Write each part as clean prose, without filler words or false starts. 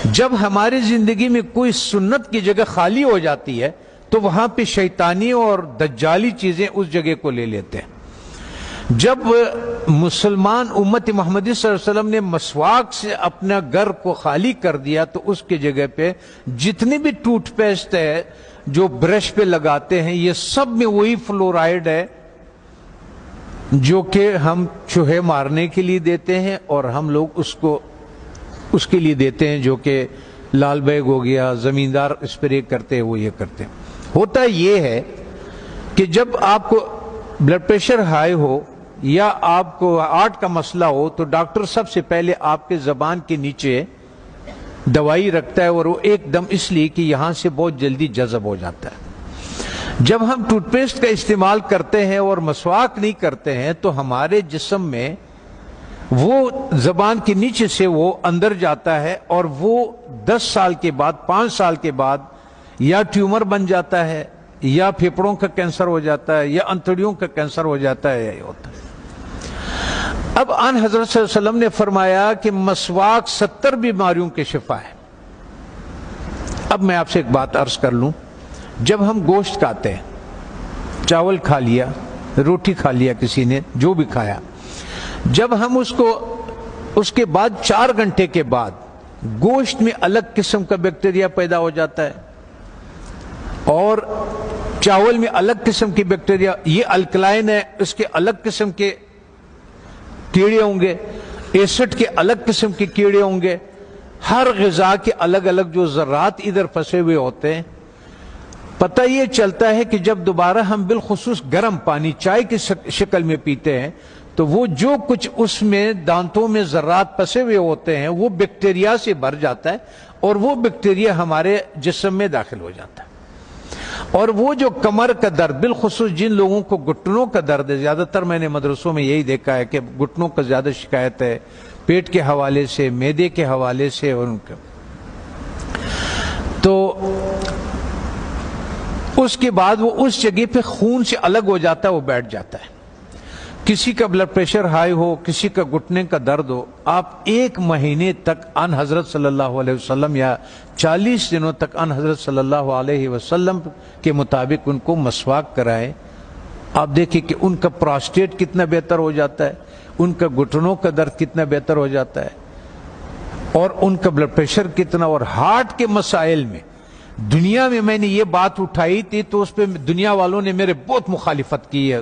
جب ہماری زندگی میں کوئی سنت کی جگہ خالی ہو جاتی ہے تو وہاں پہ شیطانی اور دجالی چیزیں اس جگہ کو لے لیتے ہیں۔ جب مسلمان امت محمدی صلی اللہ علیہ وسلم نے مسواک سے اپنا گھر کو خالی کر دیا تو اس کی جگہ پہ جتنی بھی ٹوتھ پیسٹ ہے جو برش پہ لگاتے ہیں یہ سب میں وہی فلورائڈ ہے جو کہ ہم چوہے مارنے کے لیے دیتے ہیں، اور ہم لوگ اس کے لیے دیتے ہیں جو کہ لال بیگ ہو گیا، زمیندار اسپرے کرتے ہیں وہ یہ کرتے ہیں۔ ہوتا یہ ہے کہ جب آپ کو بلڈ پریشر ہائی ہو یا آپ کو ہارٹ کا مسئلہ ہو تو ڈاکٹر سب سے پہلے آپ کے زبان کے نیچے دوائی رکھتا ہے، اور وہ ایک دم اس لیے کہ یہاں سے بہت جلدی جذب ہو جاتا ہے۔ جب ہم ٹوتھ پیسٹ کا استعمال کرتے ہیں اور مسواک نہیں کرتے ہیں تو ہمارے جسم میں وہ زبان کے نیچے سے وہ اندر جاتا ہے، اور وہ 10 سال کے بعد 5 سال کے بعد یا ٹیومر بن جاتا ہے یا پھیپڑوں کا کینسر ہو جاتا ہے یا انتڑیوں کا کینسر ہو جاتا ہے، یہ ہوتا ہے۔ اب آن حضرت صلی اللہ علیہ وسلم نے فرمایا کہ مسواک 70 بیماریوں کے شفا ہے۔ اب میں آپ سے ایک بات عرض کر لوں، جب ہم گوشت کھاتے ہیں، چاول کھا لیا، روٹی کھا لیا، کسی نے جو بھی کھایا، جب ہم اس کے بعد 4 گھنٹے کے بعد گوشت میں الگ قسم کا بیکٹیریا پیدا ہو جاتا ہے اور چاول میں الگ قسم کی بیکٹیریا، یہ الکلائن ہے، اس کے الگ قسم کے کیڑے ہوں گے، ایسڈ کے الگ قسم کے کیڑے ہوں گے، ہر غذا کے الگ الگ جو ذرات ادھر پھنسے ہوئے ہوتے ہیں۔ پتہ یہ چلتا ہے کہ جب دوبارہ ہم بالخصوص گرم پانی چائے کی شکل میں پیتے ہیں تو وہ جو کچھ اس میں دانتوں میں ذرات پھنسے ہوئے ہوتے ہیں وہ بیکٹیریا سے بھر جاتا ہے، اور وہ بیکٹیریا ہمارے جسم میں داخل ہو جاتا ہے۔ اور وہ جو کمر کا درد، بالخصوص جن لوگوں کو گھٹنوں کا درد ہے، زیادہ تر میں نے مدرسوں میں یہی دیکھا ہے کہ گھٹنوں کا زیادہ شکایت ہے، پیٹ کے حوالے سے، معدے کے حوالے سے، اور ان کا تو اس کے بعد وہ اس جگہ پہ خون سے الگ ہو جاتا ہے، وہ بیٹھ جاتا ہے۔ کسی کا بلڈ پریشر ہائی ہو، کسی کا گھٹنے کا درد ہو، آپ 1 مہینے تک ان حضرت صلی اللہ علیہ وسلم یا 40 دنوں تک ان حضرت صلی اللہ علیہ وسلم کے مطابق ان کو مسواک کرائیں۔ آپ دیکھیں کہ ان کا پراسٹیٹ کتنا بہتر ہو جاتا ہے، ان کا گھٹنوں کا درد کتنا بہتر ہو جاتا ہے، اور ان کا بلڈ پریشر کتنا، اور ہارٹ کے مسائل میں دنیا میں نے یہ بات اٹھائی تھی تو اس پہ دنیا والوں نے میرے بہت مخالفت کی ہے،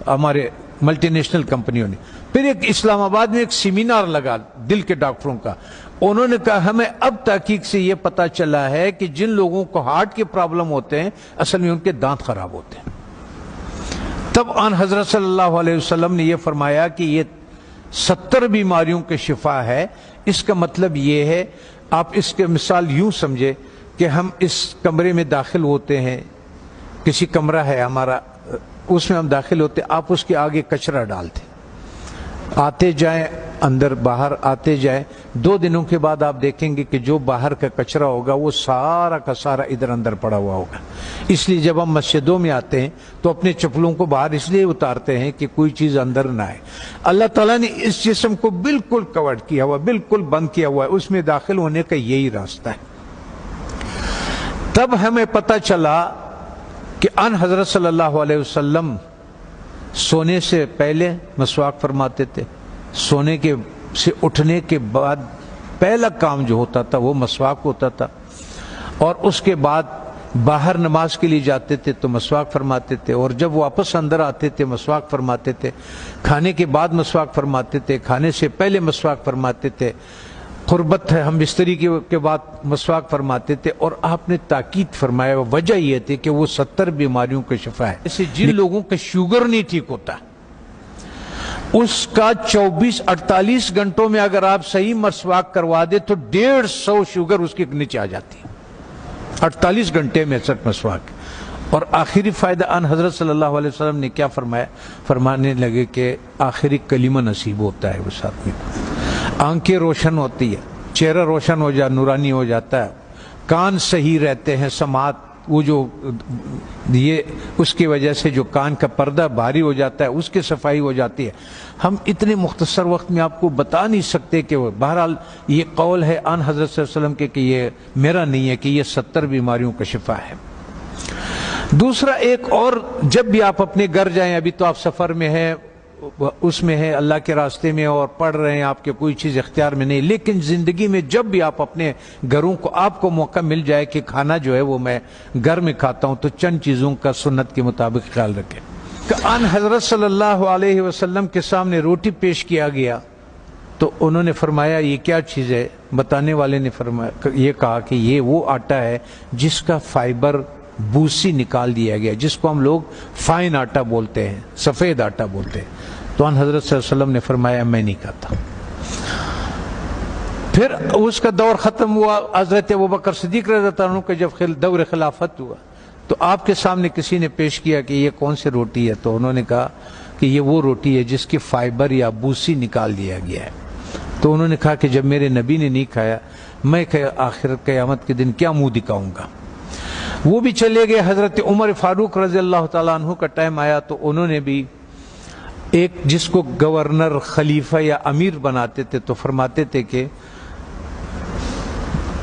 ہمارے ملٹی نیشنل کمپنیوں نے۔ پھر ایک اسلام آباد میں ایک سیمینار لگا دل کے ڈاکٹروں کا، انہوں نے کہا ہمیں اب تحقیق سے یہ پتا چلا ہے کہ جن لوگوں کو ہارٹ کے پرابلم ہوتے ہیں اصل میں ان کے دانت خراب ہوتے ہیں۔ تب آن حضرت صلی اللہ علیہ وسلم نے یہ فرمایا کہ یہ 70 بیماریوں کے شفا ہے۔ اس کا مطلب یہ ہے، آپ اس کے مثال یوں سمجھے کہ ہم اس کمرے میں داخل ہوتے ہیں، کسی کمرہ ہے ہمارا، اس میں ہم داخل ہوتے، آپ اس کے آگے کچرا ڈالتے، آتے جائیں اندر باہر آتے جائیں، 2 دنوں کے بعد آپ دیکھیں گے کہ جو باہر کا کچرا ہوگا وہ سارا کا سارا ادھر اندر پڑا ہوا ہوگا۔ اس لیے جب ہم مسجدوں میں آتے ہیں تو اپنے چپلوں کو باہر اس لیے اتارتے ہیں کہ کوئی چیز اندر نہ آئے۔ اللہ تعالیٰ نے اس جسم کو بالکل کور کیا ہوا، بالکل بند کیا ہوا ہے، اس میں داخل ہونے کا یہی راستہ ہے۔ تب ہمیں پتہ چلا کہ ان حضرت صلی اللہ علیہ وسلم سونے سے پہلے مسواک فرماتے تھے، سونے کے سے اٹھنے کے بعد پہلا کام جو ہوتا تھا وہ مسواک ہوتا تھا، اور اس کے بعد باہر نماز کے لیے جاتے تھے تو مسواک فرماتے تھے، اور جب واپس اندر آتے تھے مسواک فرماتے تھے، کھانے کے بعد مسواک فرماتے تھے، کھانے سے پہلے مسواک فرماتے تھے، قربت ہے ہم بستری کے بعد مسواک فرماتے تھے۔ اور آپ نے تاکید فرمایا، وجہ یہ تھی کہ وہ 70 بیماریوں کا شفا ہے۔ اسے جن لوگوں کا شوگر نہیں ٹھیک ہوتا اس کا 24-48 گھنٹوں میں اگر آپ صحیح مسواک کروا دے تو 150 شوگر اس کے نیچے آ جاتی ہے، 48 گھنٹے میں صرف مسواک۔ اور آخری فائدہ ان حضرت صلی اللہ علیہ وسلم نے کیا فرمایا، فرمانے لگے کہ آخری کلمہ نصیب ہوتا ہے اس آدمی کو، آنکھیں روشن ہوتی ہے، چہرہ روشن ہو جاتا، نورانی ہو جاتا ہے، کان صحیح رہتے ہیں، سماعت وہ جو یہ اس کی وجہ سے جو کان کا پردہ بھاری ہو جاتا ہے اس کی صفائی ہو جاتی ہے. ہم اتنے مختصر وقت میں آپ کو بتا نہیں سکتے کہ وہ بہرحال یہ قول ہے آن حضرت صلی اللہ علیہ وسلم کے کہ یہ میرا نہیں ہے کہ یہ 70 بیماریوں کا شفا ہے. دوسرا ایک اور، جب بھی آپ اپنے گھر جائیں، ابھی تو آپ سفر میں ہیں، اس میں ہے اللہ کے راستے میں اور پڑھ رہے ہیں، آپ کے کوئی چیز اختیار میں نہیں، لیکن زندگی میں جب بھی آپ اپنے گھروں کو آپ کو موقع مل جائے کہ کھانا جو ہے وہ میں گھر میں کھاتا ہوں، تو چند چیزوں کا سنت کے مطابق خیال رکھیں. ان حضرت صلی اللہ علیہ وسلم کے سامنے روٹی پیش کیا گیا تو انہوں نے فرمایا یہ کیا چیز ہے؟ بتانے والے نے فرمایا، یہ کہا کہ یہ وہ آٹا ہے جس کا فائبر بوسی نکال دیا گیا، جس کو ہم لوگ فائن آٹا بولتے ہیں، سفید آٹا بولتے ہیں. تو ان حضرت صلی اللہ علیہ وسلم نے فرمایا میں نہیں کھاتا. پھر اس کا دور ختم ہوا. حضرت ابوبکر صدیق رضی اللہ عنہ کا جب دور خلافت ہوا تو آپ کے سامنے کسی نے پیش کیا کہ یہ کون سی روٹی ہے؟ تو انہوں نے کہا کہ یہ وہ روٹی ہے جس کی فائبر یا بوسی نکال دیا گیا ہے. تو انہوں نے کہا کہ جب میرے نبی نے نہیں کھایا، میں آخر قیامت کے دن کیا منہ دکھاؤں گا؟ وہ بھی چلے گئے. حضرت عمر فاروق رضی اللہ تعالیٰ عنہ کا ٹائم آیا تو انہوں نے بھی ایک جس کو گورنر، خلیفہ یا امیر بناتے تھے تو فرماتے تھے کہ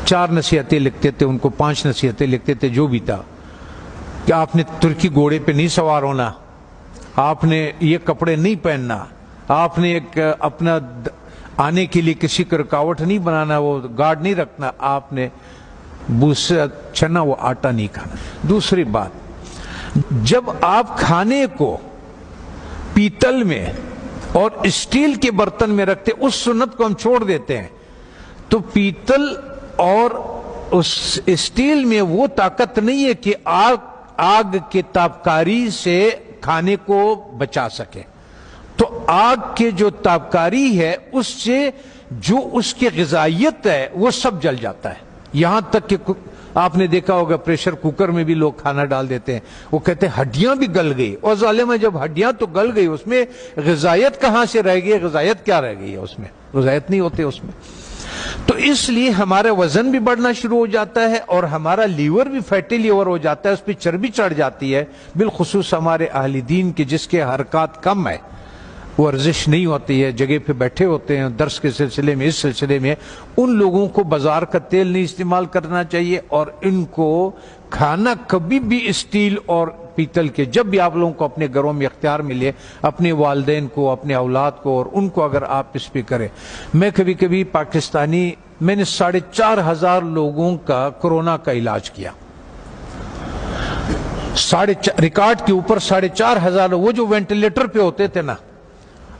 4 نصیحتیں لکھتے تھے، ان کو 5 نصیحتیں لکھتے تھے، جو بھی تھا کہ آپ نے ترکی گھوڑے پہ نہیں سوار ہونا، آپ نے یہ کپڑے نہیں پہننا، آپ نے ایک اپنا آنے کے لیے کسی کو رکاوٹ نہیں بنانا، وہ گارڈ نہیں رکھنا، آپ نے بوسا چنا وہ آٹا نہیں کھانا. دوسری بات، جب آپ کھانے کو پیتل میں اور اسٹیل کے برتن میں رکھتے، اس سنت کو ہم چھوڑ دیتے ہیں. تو پیتل اور اس اسٹیل میں وہ طاقت نہیں ہے کہ آگ کے تابکاری سے کھانے کو بچا سکے. تو آگ کے جو تابکاری ہے اس سے جو اس کی غذائیت ہے وہ سب جل جاتا ہے. یہاں تک کہ آپ نے دیکھا ہوگا پریشر کوکر میں بھی لوگ کھانا ڈال دیتے ہیں، وہ کہتے ہیں ہڈیاں بھی گل گئی. اور ظالمہ جب ہڈیاں تو گل گئی، اس میں غذائیت کہاں سے رہ گئی؟ غذائیت کیا رہ گئی ہے اس میں؟ غذائیت نہیں ہوتے اس میں. تو اس لیے ہمارا وزن بھی بڑھنا شروع ہو جاتا ہے اور ہمارا لیور بھی فیٹی لیور ہو جاتا ہے، اس پہ چربی چڑھ جاتی ہے. بالخصوص ہمارے اہل دین کے جس کے حرکات کم ہے، ورزش نہیں ہوتی ہے، جگہ پہ بیٹھے ہوتے ہیں درس کے سلسلے میں، اس سلسلے میں، ان لوگوں کو بازار کا تیل نہیں استعمال کرنا چاہیے. اور ان کو کھانا کبھی بھی اسٹیل اور پیتل کے، جب بھی آپ لوگوں کو اپنے گھروں میں اختیار ملے، اپنے والدین کو، اپنے اولاد کو، اور ان کو اگر آپ اس پہ کریں. میں کبھی کبھی پاکستانی، میں نے 4,500 لوگوں کا کورونا کا علاج کیا، ریکارڈ کے اوپر 4,500. وہ جو وینٹیلیٹر پہ ہوتے تھے نا،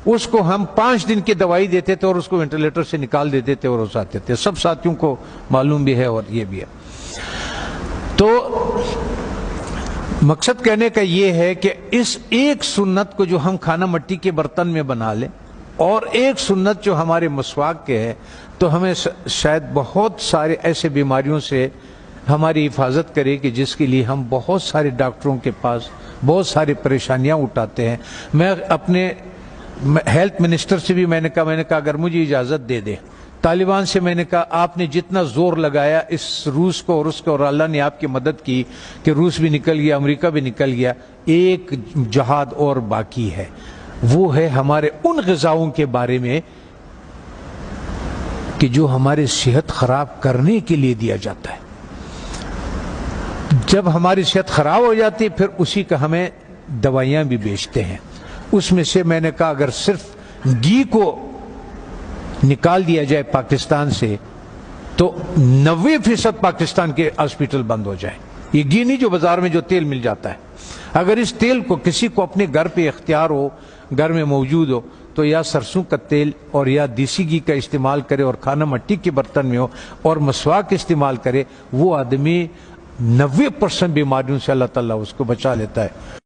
اس کو ہم 5 دن کی دوائی دیتے تھے اور اس کو وینٹیلیٹر سے نکال دیتے تھے اور اس آتے تھے. سب ساتھیوں کو معلوم بھی ہے اور یہ بھی ہے. تو مقصد کہنے کا یہ ہے کہ اس ایک سنت کو جو ہم کھانا مٹی کے برتن میں بنا لیں، اور ایک سنت جو ہمارے مسواک کے ہے، تو ہمیں شاید بہت سارے ایسے بیماریوں سے ہماری حفاظت کرے کہ جس کے لیے ہم بہت سارے ڈاکٹروں کے پاس بہت ساری پریشانیاں اٹھاتے ہیں. میں اپنے ہیلتھ منسٹر سے بھی میں نے کہا اگر مجھے اجازت دے دے، طالبان سے میں نے کہا آپ نے جتنا زور لگایا اس روس کو اور اس کو، اور اللہ نے آپ کی مدد کی کہ روس بھی نکل گیا، امریکہ بھی نکل گیا، ایک جہاد اور باقی ہے. وہ ہے ہمارے ان غذاؤں کے بارے میں کہ جو ہماری صحت خراب کرنے کے لیے دیا جاتا ہے. جب ہماری صحت خراب ہو جاتی ہے پھر اسی کا ہمیں دوائیاں بھی بیچتے ہیں. اس میں سے میں نے کہا اگر صرف گھی کو نکال دیا جائے پاکستان سے تو 90% پاکستان کے ہاسپٹل بند ہو جائیں. یہ گھی نہیں جو بازار میں جو تیل مل جاتا ہے. اگر اس تیل کو کسی کو اپنے گھر پہ اختیار ہو، گھر میں موجود ہو، تو یا سرسوں کا تیل اور یا دیسی گھی کا استعمال کرے اور کھانا مٹی کے برتن میں ہو اور مسواک استعمال کرے. وہ آدمی 90% بیماریوں سے اللہ تعالیٰ اس کو بچا لیتا ہے.